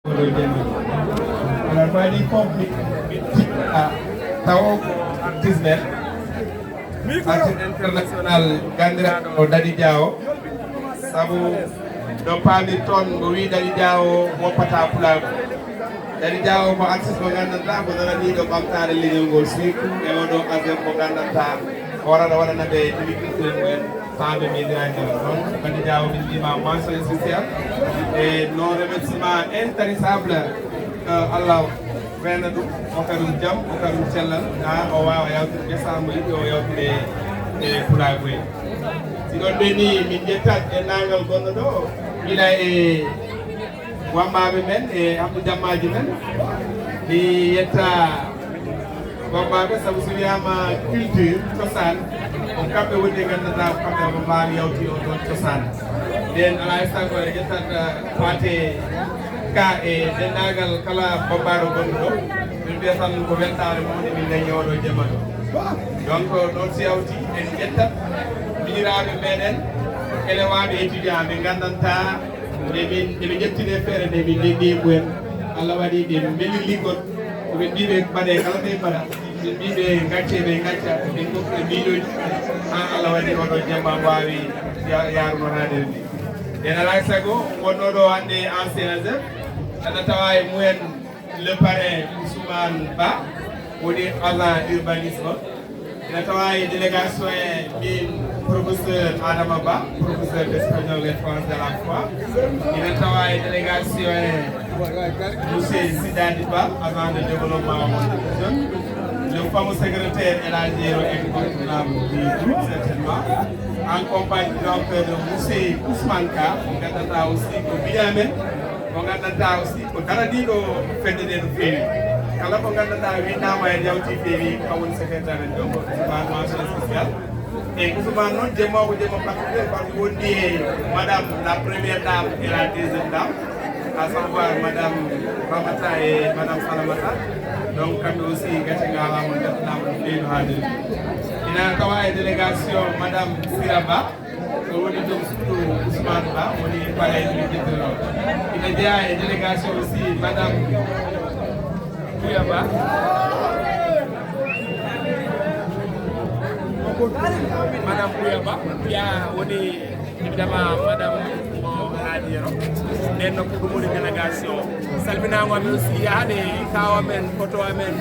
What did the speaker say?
Alors mani pompi tawo artisnet artiste international gandiraɗo Dadi Diawo sabu ɗo paami toon mo wi Dadi Diawo woppata pulago Dadi Diawo mo artiste mo gandanta mo nananiɗo ɓamtare leñol ngol surtout e oɗo affaire mo gandanta o warata waɗanaɓe difficulté mumen famɓe midiraki noon Dadi Diawo min mbima mention spéciale et non remerciement intarissable Allah wena ɗum okaɗum jaam okaɗum cellal o wawa yawtude décembre yiɗi o yawtude e pulago en si ɗon ɓe ni min jettat e nangal gonɗo ɗo gila e wammaɓe men e hamdu jammaji men mi yetta wammaɓe saabu so wiyama culture cosan ko kamɓe woni gandanta ko kamɓe ko mbawi yawti o ɗon cosan nden ala e sago e jettat fate ka e dendagal kala bambaro gonɗo ɗo min mbiya tan ko weltare mawde min dañi oɗo jamma ɗo donc noon si yawti en ƴettat miñiraɓe meɗen élewaɓe étudiant ɓe gandanta eɓe ƴettine feere nde min ndenni mumen Allah waɗi ɓe beeli liggol koɓe mbiɓe mbaɗe kala ɓe mbaɗa ɓe mbiɓe gacce ɓe gacca ɓe goppi miijoji ha Allah waɗi oɗo jamma wawi yaruno hader ndi nden ala sago gonnoɗo hande ancien agent ana tawa e mumen le parrain Ousmane Ba woni agent urbanisme ina tawa e délégation e min professeur Adama Ba professeur d'espagnol et français de la foi ina tawa e délégation e monsieur Sidadi Ba agent de développement jeune le fameux secrétaire élargir incontournable du groupe certainement en compagnie donc de monsieur Ousmane Ka on gandanta aussi ko biyamen ko gandanta aussi ko daradiɗo fedde nde no feewi kala ko gandanta windama e jawti feewi kawoni secrétaire en donc Ousmane mention spéciale et Ousmane noon jemmowo jemmo particulier par ce que wondi e madame la première dame et la deuxième dame à savoir madame Ramata et madame Salamata donc kamɓe aussi gacce ngalama jettanama no feewi no haadir ina tawa e délégation madame Siraba ko woni joom suudu Ousmane Ba woni parrain du jettino ina jeeya e délégation aussi madame Touyaba madame Touyaba ya woni évidemment madame mo haadiro nden noon ko ɗum woni délégation salminago amen aussi yahade kaw amen photo amen